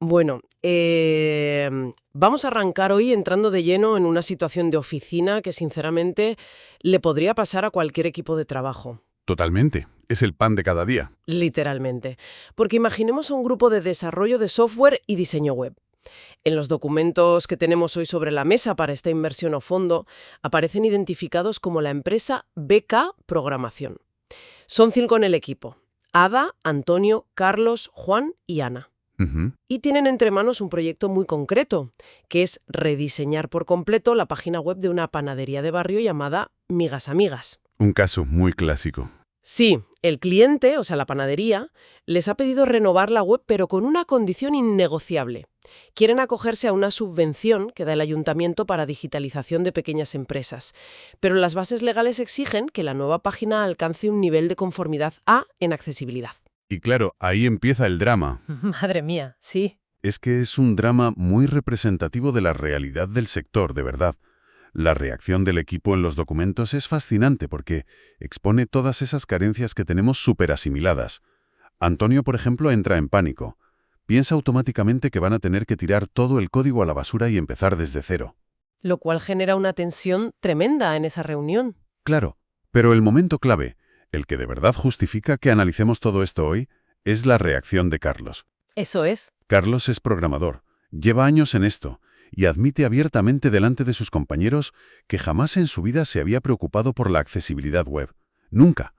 Bueno, vamos a arrancar hoy entrando de lleno en una situación de oficina que sinceramente le podría pasar a cualquier equipo de trabajo. Totalmente. Es el pan de cada día. Literalmente. Porque imaginemos a un grupo de desarrollo de software y diseño web. En los documentos que tenemos hoy sobre la mesa para esta inversión a fondo, aparecen identificados como la empresa BK Programación. Son 5 en el equipo: Ada, Antonio, Carlos, Juan y Ana. Ujú. Y tienen entre manos un proyecto muy concreto, que es rediseñar por completo la página web de una panadería de barrio llamada Migas Amigas. Un caso muy clásico. Sí, el cliente, o sea, la panadería, les ha pedido renovar la web, pero con una condición innegociable. Quieren acogerse a una subvención que da el ayuntamiento para digitalización de pequeñas empresas, pero las bases legales exigen que la nueva página alcance un nivel de conformidad A en accesibilidad. Y claro, ahí empieza el drama. Madre mía, sí. Es que es un drama muy representativo de la realidad del sector, de verdad. La reacción del equipo en los documentos es fascinante porque expone todas esas carencias que tenemos súper asimiladas. Antonio, por ejemplo, entra en pánico. Piensa automáticamente que van a tener que tirar todo el código a la basura y empezar desde cero. Lo cual genera una tensión tremenda en esa reunión. Claro, pero el momento clave, el que de verdad justifica que analicemos todo esto hoy, es la reacción de Carlos. Eso es. Carlos es programador, lleva años en esto, y admite abiertamente delante de sus compañeros que jamás en su vida se había preocupado por la accesibilidad web. Nunca.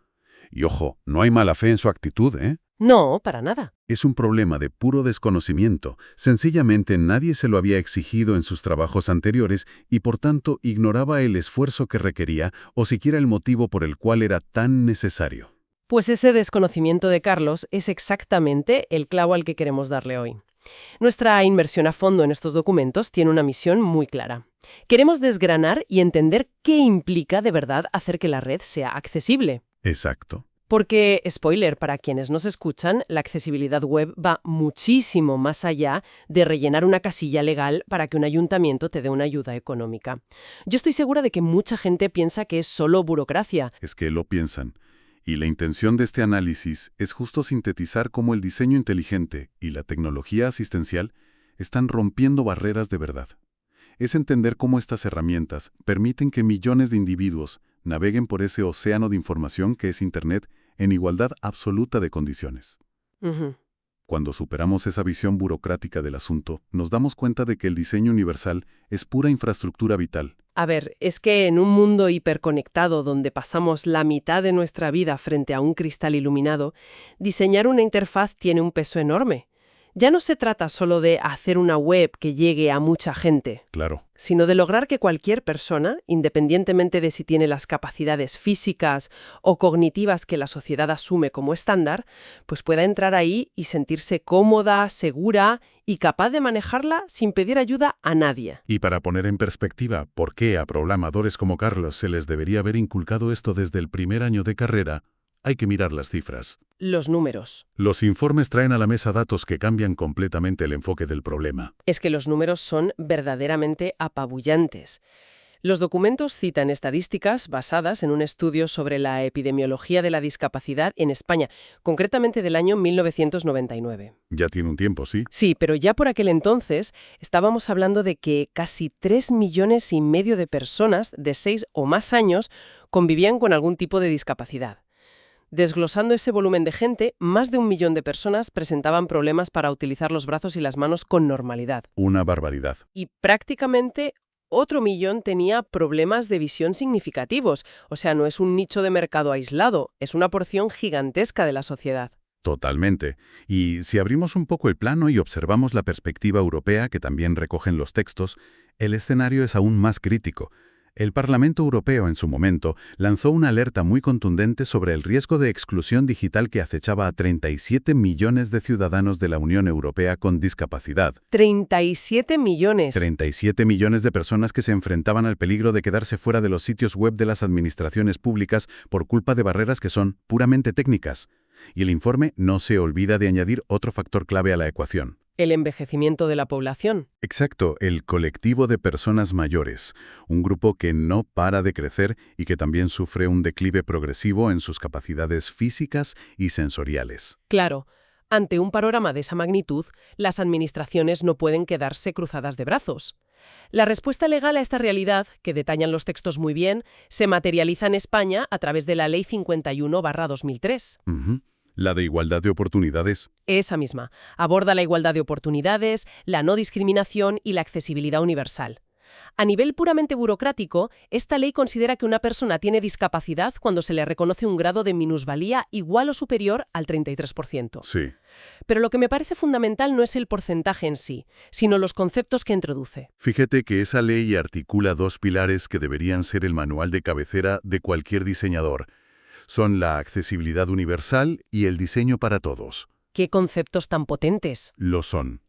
Y ojo, no hay mala fe en su actitud, ¿eh? No, para nada. Es un problema de puro desconocimiento. Sencillamente nadie se lo había exigido en sus trabajos anteriores y por tanto ignoraba el esfuerzo que requería o siquiera el motivo por el cual era tan necesario. Pues ese desconocimiento de Carlos es exactamente el clavo al que queremos darle hoy. Nuestra inmersión a fondo en estos documentos tiene una misión muy clara. Queremos desgranar y entender qué implica de verdad hacer que la red sea accesible. Exacto. Porque, spoiler, para quienes nos escuchan, la accesibilidad web va muchísimo más allá de rellenar una casilla legal para que un ayuntamiento te dé una ayuda económica. Yo estoy segura de que mucha gente piensa que es solo burocracia. Es que lo piensan. Y la intención de este análisis es justo sintetizar cómo el diseño inteligente y la tecnología asistencial están rompiendo barreras de verdad. Es entender cómo estas herramientas permiten que millones de individuos naveguen por ese océano de información que es Internet en igualdad absoluta de condiciones. Ujú. Cuando superamos esa visión burocrática del asunto, nos damos cuenta de que el diseño universal es pura infraestructura vital. A ver, es que en un mundo hiperconectado donde pasamos la mitad de nuestra vida frente a un cristal iluminado, diseñar una interfaz tiene un peso enorme. Ya no se trata solo de hacer una web que llegue a mucha gente, Claro. sino de lograr que cualquier persona, independientemente de si tiene las capacidades físicas o cognitivas que la sociedad asume como estándar, pues pueda entrar ahí y sentirse cómoda, segura y capaz de manejarla sin pedir ayuda a nadie. Y para poner en perspectiva por qué a programadores como Carlos se les debería haber inculcado esto desde el primer año de carrera, hay que mirar las cifras. Los números. Los informes traen a la mesa datos que cambian completamente el enfoque del problema. Es que los números son verdaderamente apabullantes. Los documentos citan estadísticas basadas en un estudio sobre la epidemiología de la discapacidad en España, concretamente del año 1999. Ya tiene un tiempo, ¿sí? Sí, pero ya por aquel entonces estábamos hablando de que casi 3,5 millones de personas de 6 o más años convivían con algún tipo de discapacidad. Desglosando ese volumen de gente, más de 1 millón de personas presentaban problemas para utilizar los brazos y las manos con normalidad. Una barbaridad. Y prácticamente otro millón tenía problemas de visión significativos. O sea, no es un nicho de mercado aislado, es una porción gigantesca de la sociedad. Totalmente. Y si abrimos un poco el plano y observamos la perspectiva europea que también recogen los textos, el escenario es aún más crítico. El Parlamento Europeo, en su momento, lanzó una alerta muy contundente sobre el riesgo de exclusión digital que acechaba a 37 millones de ciudadanos de la Unión Europea con discapacidad. 37 millones. 37 millones de personas que se enfrentaban al peligro de quedarse fuera de los sitios web de las administraciones públicas por culpa de barreras que son puramente técnicas. Y el informe no se olvida de añadir otro factor clave a la ecuación. El envejecimiento de la población. Exacto, el colectivo de personas mayores, un grupo que no para de crecer y que también sufre un declive progresivo en sus capacidades físicas y sensoriales. Claro, Ante un panorama de esa magnitud, las administraciones no pueden quedarse cruzadas de brazos. La respuesta legal a esta realidad, que detallan los textos muy bien, se materializa en España a través de la Ley 51/2003. Ujú. La de igualdad de oportunidades. Esa misma. Aborda la igualdad de oportunidades, la no discriminación y la accesibilidad universal. A nivel puramente burocrático, esta ley considera que una persona tiene discapacidad cuando se le reconoce un grado de minusvalía igual o superior al 33%. Sí. Pero lo que me parece fundamental no es el porcentaje en sí, sino los conceptos que introduce. Fíjate que esa ley articula dos pilares que deberían ser el manual de cabecera de cualquier diseñador. Son la accesibilidad universal y el diseño para todos. ¿Qué conceptos tan potentes? Lo son.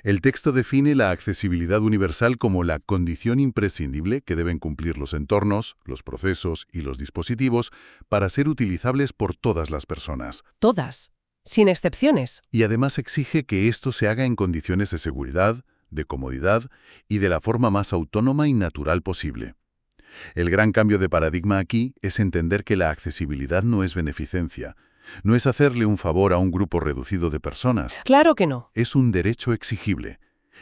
El texto define la accesibilidad universal como la condición imprescindible que deben cumplir los entornos, los procesos y los dispositivos para ser utilizables por todas las personas. Todas, sin excepciones. Y además exige que esto se haga en condiciones de seguridad, de comodidad y de la forma más autónoma y natural posible. El gran cambio de paradigma aquí es entender que la accesibilidad no es beneficencia, no es hacerle un favor a un grupo reducido de personas. Claro que no. Es un derecho exigible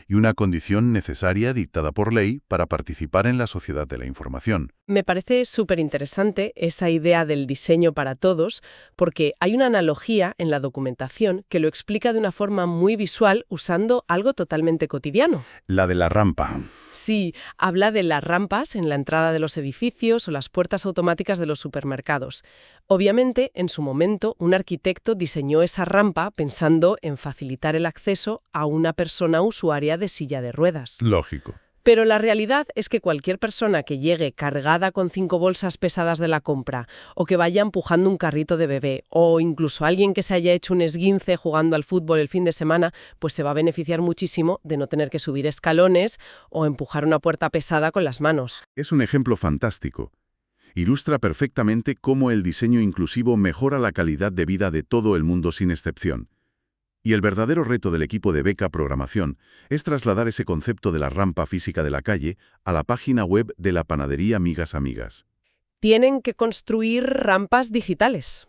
y una condición necesaria dictada por ley para participar en la sociedad de la información. Me parece súper interesante esa idea del diseño para todos, porque hay una analogía en la documentación que lo explica de una forma muy visual usando algo totalmente cotidiano. La de la rampa. Sí, habla de las rampas en la entrada de los edificios o las puertas automáticas de los supermercados. Obviamente, en su momento, un arquitecto diseñó esa rampa pensando en facilitar el acceso a una persona usuaria de silla de ruedas. Lógico. Pero la realidad es que cualquier persona que llegue cargada con 5 bolsas pesadas de la compra, o que vaya empujando un carrito de bebé, o incluso alguien que se haya hecho un esguince jugando al fútbol el fin de semana, pues se va a beneficiar muchísimo de no tener que subir escalones o empujar una puerta pesada con las manos. Es un ejemplo fantástico. Ilustra perfectamente cómo el diseño inclusivo mejora la calidad de vida de todo el mundo sin excepción. Y el verdadero reto del equipo de Beca Programación es trasladar ese concepto de la rampa física de la calle a la página web de la panadería Migas Amigas. Tienen que construir rampas digitales.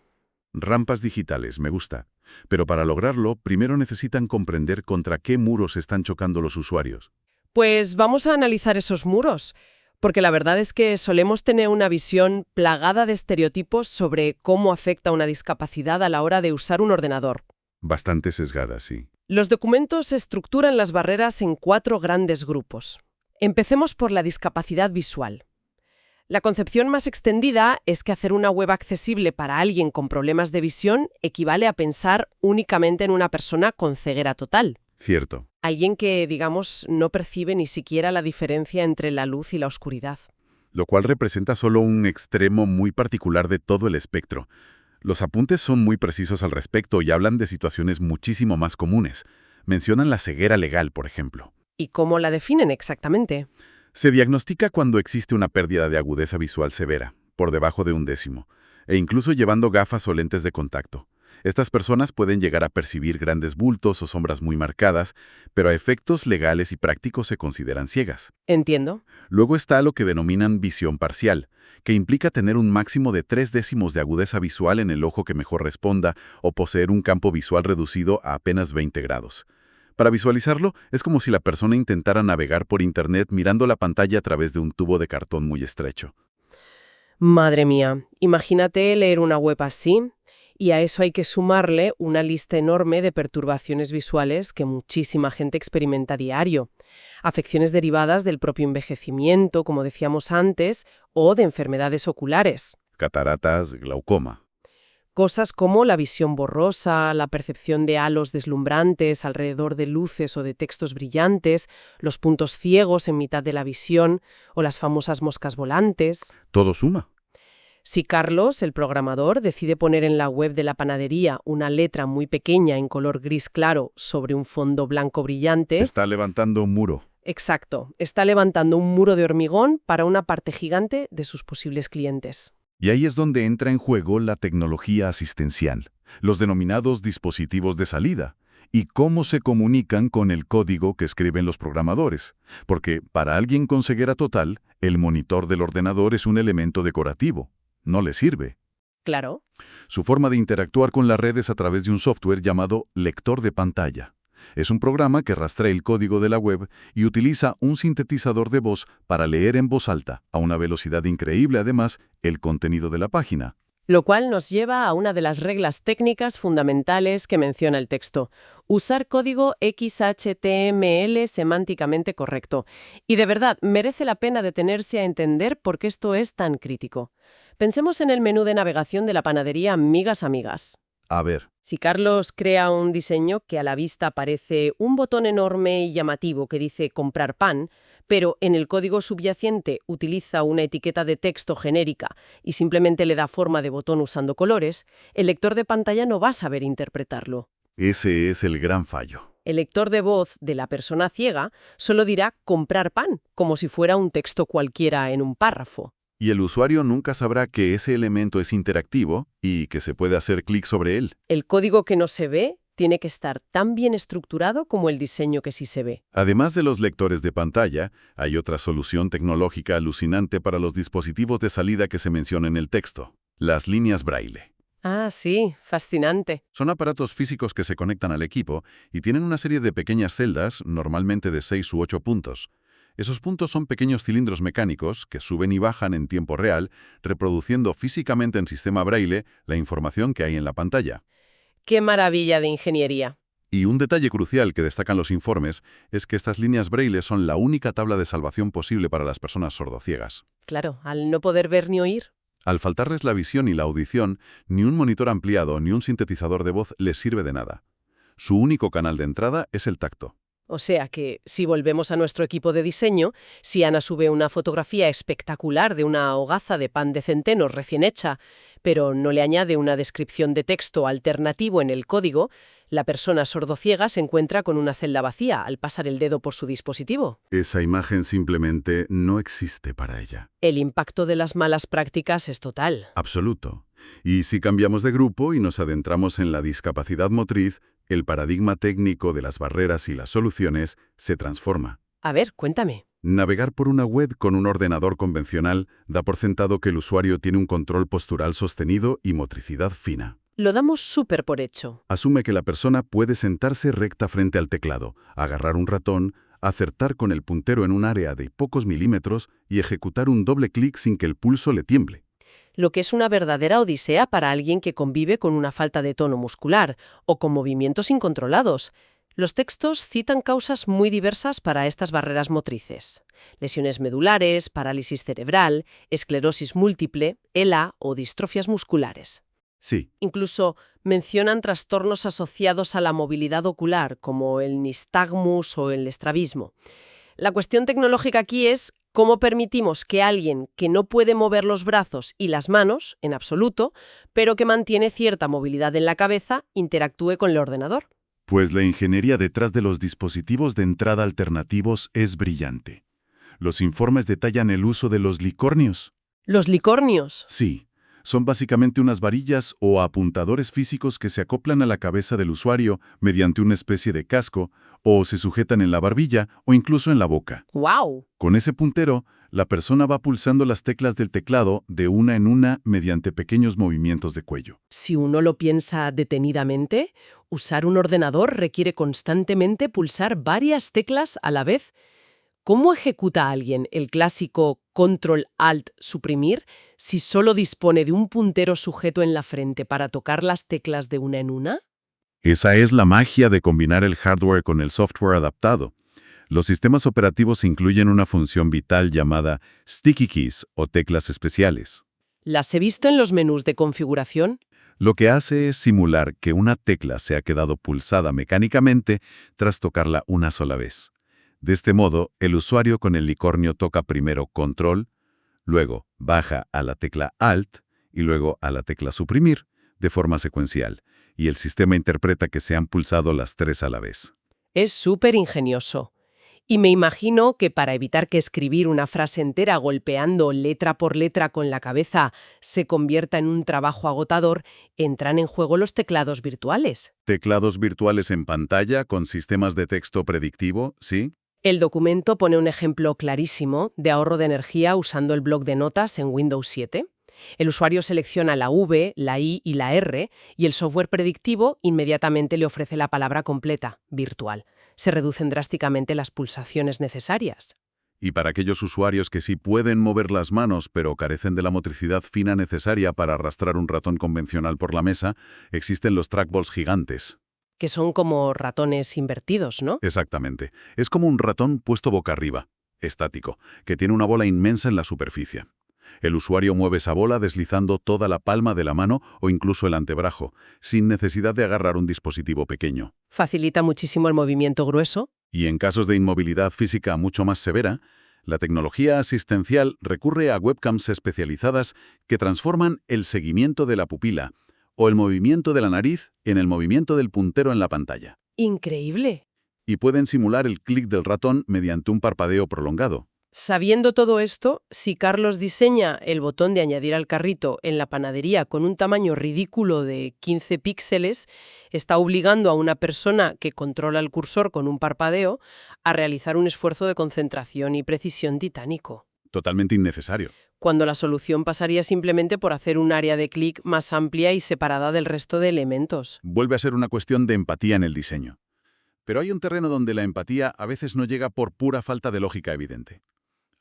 Rampas digitales, me gusta. Pero para lograrlo, primero necesitan comprender contra qué muros están chocando los usuarios. Pues vamos a analizar esos muros, porque la verdad es que solemos tener una visión plagada de estereotipos sobre cómo afecta una discapacidad a la hora de usar un ordenador. Bastante sesgada, sí. Los documentos estructuran las barreras en 4 grandes grupos. Empecemos por la discapacidad visual. La concepción más extendida es que hacer una web accesible para alguien con problemas de visión equivale a pensar únicamente en una persona con ceguera total. Cierto. Alguien que, digamos, no percibe ni siquiera la diferencia entre la luz y la oscuridad. Lo cual representa solo un extremo muy particular de todo el espectro. Los apuntes son muy precisos al respecto y hablan de situaciones muchísimo más comunes. Mencionan la ceguera legal, por ejemplo. ¿Y cómo la definen exactamente? Se diagnostica cuando existe una pérdida de agudeza visual severa, por debajo de 1/10, e incluso llevando gafas o lentes de contacto. Estas personas pueden llegar a percibir grandes bultos o sombras muy marcadas, pero a efectos legales y prácticos se consideran ciegas. Entiendo. Luego está lo que denominan visión parcial, que implica tener un máximo de 0,3 de agudeza visual en el ojo que mejor responda o poseer un campo visual reducido a apenas 20 grados. Para visualizarlo, es como si la persona intentara navegar por Internet mirando la pantalla a través de un tubo de cartón muy estrecho. Madre mía, imagínate leer una web así. Y a eso hay que sumarle una lista enorme de perturbaciones visuales que muchísima gente experimenta a diario. Afecciones derivadas del propio envejecimiento, como decíamos antes, o de enfermedades oculares. Cataratas, glaucoma. Cosas como la visión borrosa, la percepción de halos deslumbrantes alrededor de luces o de textos brillantes, los puntos ciegos en mitad de la visión o las famosas moscas volantes. Todo suma. Si Carlos, el programador, decide poner en la web de la panadería una letra muy pequeña en color gris claro sobre un fondo blanco brillante... Está levantando un muro. Exacto, está levantando un muro de hormigón para una parte gigante de sus posibles clientes. Y ahí es donde entra en juego la tecnología asistencial, los denominados dispositivos de salida, y cómo se comunican con el código que escriben los programadores. Porque para alguien con ceguera total, el monitor del ordenador es un elemento decorativo. No le sirve. Claro. Su forma de interactuar con la red es a través de un software llamado lector de pantalla. Es un programa que rastrea el código de la web y utiliza un sintetizador de voz para leer en voz alta, a una velocidad increíble además, el contenido de la página. Lo cual nos lleva a una de las reglas técnicas fundamentales que menciona el texto: usar código XHTML semánticamente correcto. Y de verdad, merece la pena detenerse a entender por qué esto es tan crítico. Pensemos en el menú de navegación de la panadería Migas Amigas. A ver, Si Carlos crea un diseño que a la vista parece un botón enorme y llamativo que dice comprar pan, pero en el código subyacente utiliza una etiqueta de texto genérica y simplemente le da forma de botón usando colores, el lector de pantalla no va a saber interpretarlo. ese es el gran fallo. El lector de voz de la persona ciega solo dirá comprar pan, como si fuera un texto cualquiera en un párrafo. Y el usuario nunca sabrá que ese elemento es interactivo y que se puede hacer clic sobre él. El código que no se ve tiene que estar tan bien estructurado como el diseño que sí se ve. Además de los lectores de pantalla, hay otra solución tecnológica alucinante para los dispositivos de salida que se menciona en el texto: las líneas braille. Ah, sí, fascinante. Son aparatos físicos que se conectan al equipo y tienen una serie de pequeñas celdas, normalmente de 6 u 8 puntos. Esos puntos son pequeños cilindros mecánicos que suben y bajan en tiempo real, reproduciendo físicamente en sistema braille la información que hay en la pantalla. ¡Qué maravilla de ingeniería! Y un detalle crucial que destacan los informes es que estas líneas braille son la única tabla de salvación posible para las personas sordociegas. Claro, al no poder ver ni oír. Al faltarles la visión y la audición, ni un monitor ampliado ni un sintetizador de voz les sirve de nada. Su único canal de entrada es el tacto. O sea que, si volvemos a nuestro equipo de diseño, si Ana sube una fotografía espectacular de una hogaza de pan de centeno recién hecha, pero no le añade una descripción de texto alternativo en el código, la persona sordociega se encuentra con una celda vacía al pasar el dedo por su dispositivo. Esa imagen simplemente no existe para ella. El impacto de las malas prácticas es total. Absoluto. Y si cambiamos de grupo y nos adentramos en la discapacidad motriz, el paradigma técnico de las barreras y las soluciones se transforma. A ver, cuéntame. Navegar por una web con un ordenador convencional da por sentado que el usuario tiene un control postural sostenido y motricidad fina. Lo damos súper por hecho. Asume que la persona puede sentarse recta frente al teclado, agarrar un ratón, acertar con el puntero en un área de pocos milímetros y ejecutar un doble clic sin que el pulso le tiemble. Lo que es una verdadera odisea para alguien que convive con una falta de tono muscular o con movimientos incontrolados. Los textos citan causas muy diversas para estas barreras motrices: lesiones medulares, parálisis cerebral, esclerosis múltiple, ELA o distrofias musculares. Sí, Incluso mencionan trastornos asociados a la movilidad ocular, como el nistagmus o el estrabismo. La cuestión tecnológica aquí es cómo permitimos que alguien que no puede mover los brazos y las manos, en absoluto, pero que mantiene cierta movilidad en la cabeza, interactúe con el ordenador. pues la ingeniería detrás de los dispositivos de entrada alternativos es brillante. Los informes detallan el uso de los licornios. Los licornios. Sí, son básicamente unas varillas o apuntadores físicos que se acoplan a la cabeza del usuario mediante una especie de casco o se sujetan en la barbilla o incluso en la boca. ¡Wow! Con ese puntero, la persona va pulsando las teclas del teclado de una en una mediante pequeños movimientos de cuello. Si uno lo piensa detenidamente, usar un ordenador requiere constantemente pulsar varias teclas a la vez. ¿Cómo ejecuta alguien el clásico Control-Alt-Suprimir si solo dispone de un puntero sujeto en la frente para tocar las teclas de una en una? Esa es la magia de combinar el hardware con el software adaptado. Los sistemas operativos incluyen una función vital llamada Sticky Keys o teclas especiales. Las he visto en los menús de configuración. Lo que hace es simular que una tecla se ha quedado pulsada mecánicamente tras tocarla una sola vez. De este modo, el usuario con el licornio toca primero Control, luego baja a la tecla Alt y luego a la tecla Suprimir, de forma secuencial, y el sistema interpreta que se han pulsado las tres a la vez. Es súper ingenioso. Y me imagino que para evitar que escribir una frase entera golpeando letra por letra con la cabeza se convierta en un trabajo agotador, entran en juego los teclados virtuales. Teclados virtuales en pantalla con sistemas de texto predictivo, ¿sí? El documento pone un ejemplo clarísimo de ahorro de energía usando el bloc de notas en Windows 7. El usuario selecciona la V, la I y la R y el software predictivo inmediatamente le ofrece la palabra completa, virtual. Se reducen drásticamente las pulsaciones necesarias. Y para aquellos usuarios que sí pueden mover las manos pero carecen de la motricidad fina necesaria para arrastrar un ratón convencional por la mesa, existen los trackballs gigantes. Que son como ratones invertidos, ¿no? Exactamente. Es como un ratón puesto boca arriba, estático, que tiene una bola inmensa en la superficie. El usuario mueve esa bola deslizando toda la palma de la mano o incluso el antebrazo, sin necesidad de agarrar un dispositivo pequeño. Facilita muchísimo el movimiento grueso. Y en casos de inmovilidad física mucho más severa, la tecnología asistencial recurre a webcams especializadas que transforman el seguimiento de la pupila o el movimiento de la nariz en el movimiento del puntero en la pantalla. ¡Increíble! Y pueden simular el clic del ratón mediante un parpadeo prolongado. Sabiendo todo esto, si Carlos diseña el botón de añadir al carrito en la panadería con un tamaño ridículo de 15 píxeles, está obligando a una persona que controla el cursor con un parpadeo a realizar un esfuerzo de concentración y precisión titánico. Totalmente innecesario. Cuando la solución pasaría simplemente por hacer un área de clic más amplia y separada del resto de elementos. Vuelve a ser una cuestión de empatía en el diseño. Pero hay un terreno donde la empatía a veces no llega por pura falta de lógica evidente.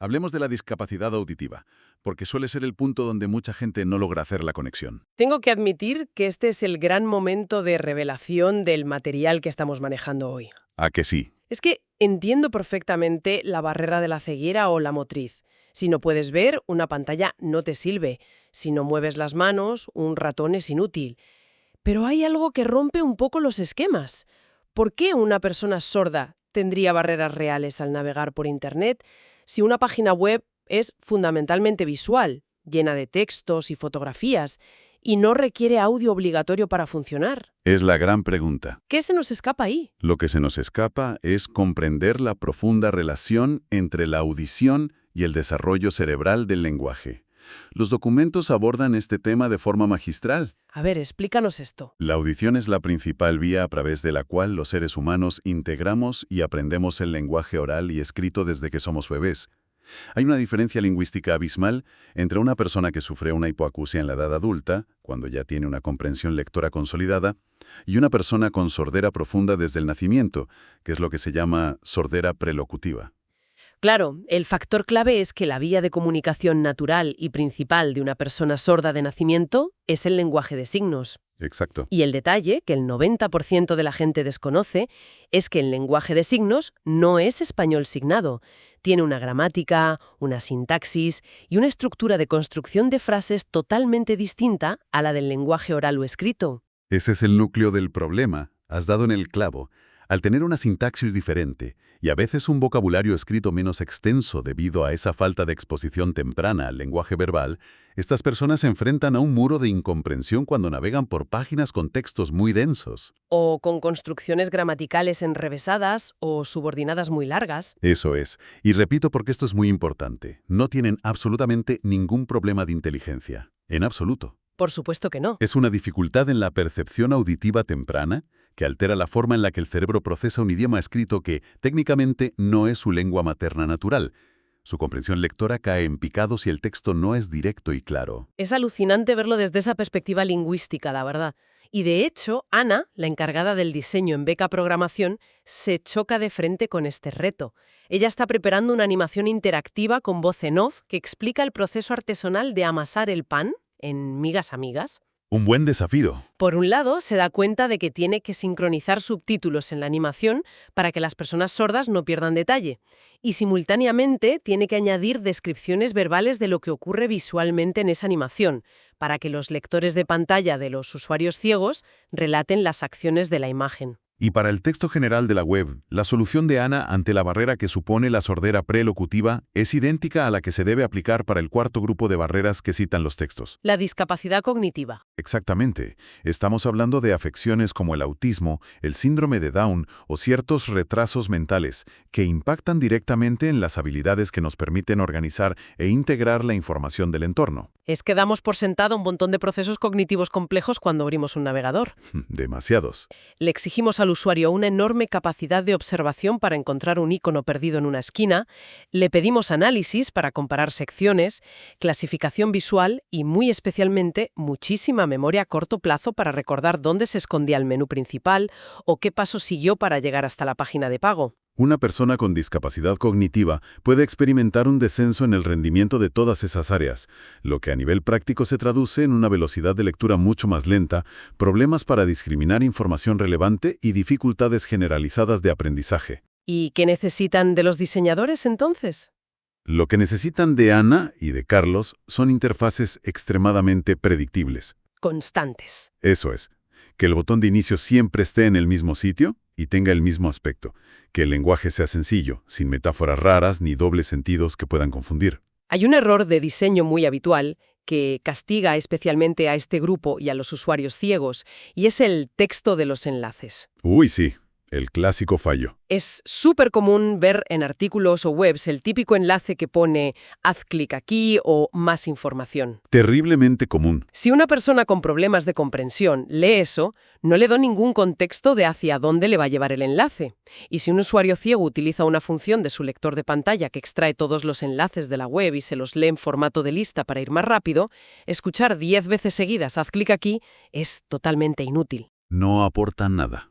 Hablemos de la discapacidad auditiva, porque suele ser el punto donde mucha gente no logra hacer la conexión. Tengo que admitir que este es el gran momento de revelación del material que estamos manejando hoy. ¿A que sí? Es que entiendo perfectamente la barrera de la ceguera o la motriz. Si no puedes ver, una pantalla no te sirve. Si no mueves las manos, un ratón es inútil. Pero hay algo que rompe un poco los esquemas. ¿Por qué una persona sorda tendría barreras reales al navegar por Internet si una página web es fundamentalmente visual, llena de textos y fotografías, y no requiere audio obligatorio para funcionar? Es la gran pregunta. ¿Qué se nos escapa ahí? Lo que se nos escapa es comprender la profunda relación entre la audición y el desarrollo cerebral del lenguaje. Los documentos abordan este tema de forma magistral. A ver, explícanos esto. La audición es la principal vía a través de la cual los seres humanos integramos y aprendemos el lenguaje oral y escrito desde que somos bebés. Hay una diferencia lingüística abismal entre una persona que sufre una hipoacusia en la edad adulta, cuando ya tiene una comprensión lectora consolidada, y una persona con sordera profunda desde el nacimiento, que es lo que se llama sordera prelocutiva. Claro, el factor clave es que la vía de comunicación natural y principal de una persona sorda de nacimiento es el lenguaje de signos. Exacto. Y el detalle, que el 90% de la gente desconoce, es que el lenguaje de signos no es español signado. Tiene una gramática, una sintaxis y una estructura de construcción de frases totalmente distinta a la del lenguaje oral o escrito. Ese es el núcleo del problema. Has dado en el clavo. Al tener una sintaxis diferente y a veces un vocabulario escrito menos extenso debido a esa falta de exposición temprana al lenguaje verbal, estas personas se enfrentan a un muro de incomprensión cuando navegan por páginas con textos muy densos. O con construcciones gramaticales enrevesadas o subordinadas muy largas. Eso es. Y repito porque esto es muy importante. No tienen absolutamente ningún problema de inteligencia. En absoluto. Por supuesto que no. Es una dificultad en la percepción auditiva temprana que altera la forma en la que el cerebro procesa un idioma escrito que, técnicamente, no es su lengua materna natural. Su comprensión lectora cae en picado si el texto no es directo y claro. Es alucinante verlo desde esa perspectiva lingüística, la verdad. Y de hecho, Ana, la encargada del diseño en Beca Programación, se choca de frente con este reto. Ella está preparando una animación interactiva con voz en off que explica el proceso artesanal de amasar el pan en migas amigas. Un buen desafío. Por un lado, se da cuenta de que tiene que sincronizar subtítulos en la animación para que las personas sordas no pierdan detalle. Y simultáneamente tiene que añadir descripciones verbales de lo que ocurre visualmente en esa animación, para que los lectores de pantalla de los usuarios ciegos relaten las acciones de la imagen. Y para el texto general de la web, la solución de Ana ante la barrera que supone la sordera prelocutiva es idéntica a la que se debe aplicar para el cuarto grupo de barreras que citan los textos. La discapacidad cognitiva. Exactamente. Estamos hablando de afecciones como el autismo, el síndrome de Down o ciertos retrasos mentales que impactan directamente en las habilidades que nos permiten organizar e integrar la información del entorno. Es que damos por sentado un montón de procesos cognitivos complejos cuando abrimos un navegador. Demasiados. Le exigimos al al usuario una enorme capacidad de observación para encontrar un icono perdido en una esquina, le pedimos análisis para comparar secciones, clasificación visual y, muy especialmente, muchísima memoria a corto plazo para recordar dónde se escondía el menú principal o qué paso siguió para llegar hasta la página de pago. Una persona con discapacidad cognitiva puede experimentar un descenso en el rendimiento de todas esas áreas, lo que a nivel práctico se traduce en una velocidad de lectura mucho más lenta, problemas para discriminar información relevante y dificultades generalizadas de aprendizaje. ¿Y qué necesitan de los diseñadores entonces? Lo que necesitan de Ana y de Carlos son interfaces extremadamente predictibles. Constantes. Eso es, que el botón de inicio siempre esté en el mismo sitio y tenga el mismo aspecto, que el lenguaje sea sencillo, sin metáforas raras ni dobles sentidos que puedan confundir. Hay un error de diseño muy habitual que castiga especialmente a este grupo y a los usuarios ciegos, y es el texto de los enlaces. Uy, sí, el clásico fallo. Es súper común ver en artículos o webs el típico enlace que pone «haz clic aquí» o «más información». Terriblemente común. Si una persona con problemas de comprensión lee eso, no le da ningún contexto de hacia dónde le va a llevar el enlace. Y si un usuario ciego utiliza una función de su lector de pantalla que extrae todos los enlaces de la web y se los lee en formato de lista para ir más rápido, escuchar 10 veces seguidas «haz clic aquí» es totalmente inútil. No aportan nada.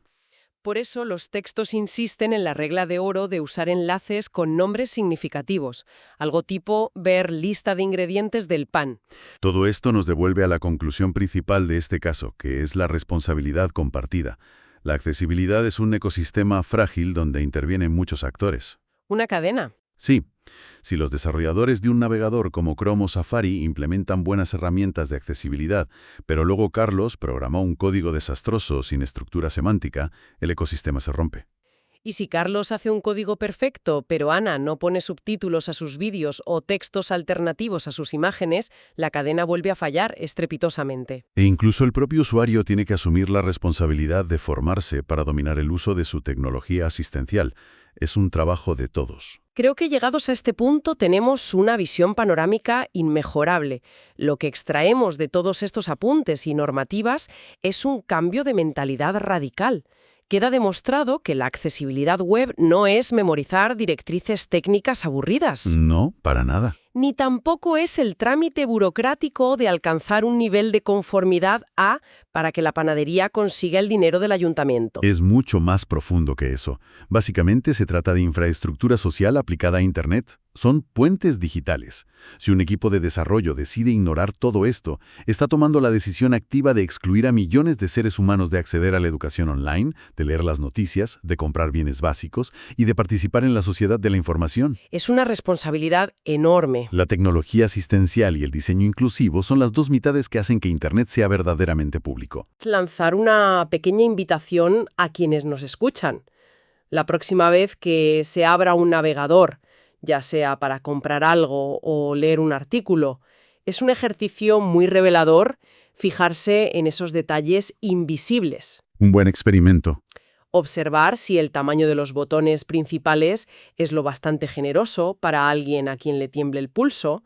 Por eso los textos insisten en la regla de oro de usar enlaces con nombres significativos, algo tipo ver lista de ingredientes del pan. Todo esto nos devuelve a la conclusión principal de este caso, que es la responsabilidad compartida. La accesibilidad es un ecosistema frágil donde intervienen muchos actores. Una cadena. Sí, si los desarrolladores de un navegador como Chrome o Safari implementan buenas herramientas de accesibilidad, pero luego Carlos programó un código desastroso sin estructura semántica, el ecosistema se rompe. Y si Carlos hace un código perfecto, pero Ana no pone subtítulos a sus vídeos o textos alternativos a sus imágenes, la cadena vuelve a fallar estrepitosamente. E incluso el propio usuario tiene que asumir la responsabilidad de formarse para dominar el uso de su tecnología asistencial. Es un trabajo de todos. Creo que llegados a este punto tenemos una visión panorámica inmejorable. Lo que extraemos de todos estos apuntes y normativas es un cambio de mentalidad radical. Queda demostrado que la accesibilidad web no es memorizar directrices técnicas aburridas. No, para nada. Ni tampoco es el trámite burocrático de alcanzar un nivel de conformidad A para que la panadería consiga el dinero del ayuntamiento. Es mucho más profundo que eso. Básicamente se trata de infraestructura social aplicada a Internet. Son puentes digitales. Si un equipo de desarrollo decide ignorar todo esto, está tomando la decisión activa de excluir a millones de seres humanos de acceder a la educación online, de leer las noticias, de comprar bienes básicos y de participar en la sociedad de la información. Es una responsabilidad enorme. La tecnología asistencial y el diseño inclusivo son las dos mitades que hacen que Internet sea verdaderamente público. Lanzar una pequeña invitación a quienes nos escuchan. La próxima vez que se abra un navegador, ya sea para comprar algo o leer un artículo, es un ejercicio muy revelador fijarse en esos detalles invisibles. Un buen experimento. Observar si el tamaño de los botones principales es lo bastante generoso para alguien a quien le tiemble el pulso,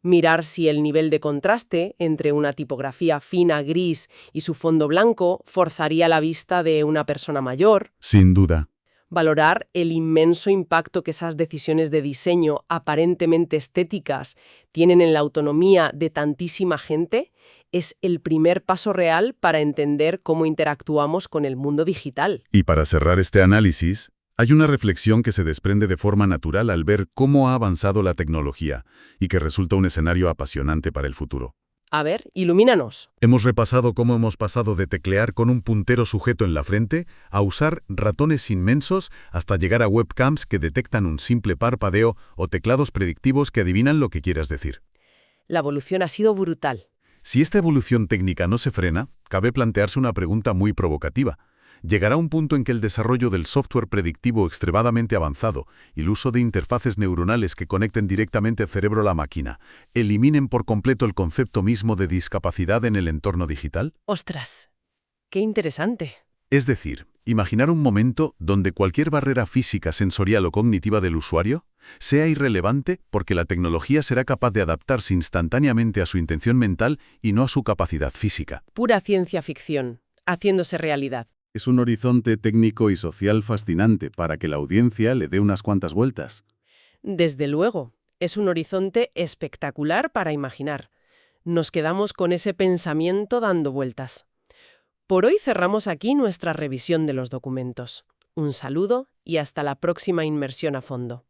mirar si el nivel de contraste entre una tipografía fina gris y su fondo blanco forzaría la vista de una persona mayor. Sin duda. Valorar el inmenso impacto que esas decisiones de diseño aparentemente estéticas tienen en la autonomía de tantísima gente es el primer paso real para entender cómo interactuamos con el mundo digital. Y para cerrar este análisis, hay una reflexión que se desprende de forma natural al ver cómo ha avanzado la tecnología y que resulta un escenario apasionante para el futuro. A ver, ilumínanos. Hemos repasado cómo hemos pasado de teclear con un puntero sujeto en la frente a usar ratones inmensos hasta llegar a webcams que detectan un simple parpadeo o teclados predictivos que adivinan lo que quieras decir. La evolución ha sido brutal. Si esta evolución técnica no se frena, cabe plantearse una pregunta muy provocativa. Llegará un punto en que el desarrollo del software predictivo extremadamente avanzado y el uso de interfaces neuronales que conecten directamente el cerebro a la máquina eliminen por completo el concepto mismo de discapacidad en el entorno digital. ¡Ostras! ¡Qué interesante! Es decir, imaginar un momento donde cualquier barrera física, sensorial o cognitiva del usuario sea irrelevante porque la tecnología será capaz de adaptarse instantáneamente a su intención mental y no a su capacidad física. Pura ciencia ficción, haciéndose realidad. Es un horizonte técnico y social fascinante para que la audiencia le dé unas cuantas vueltas. Desde luego, es un horizonte espectacular para imaginar. Nos quedamos con ese pensamiento dando vueltas. Por hoy cerramos aquí nuestra revisión de los documentos. Un saludo y hasta la próxima inmersión a fondo.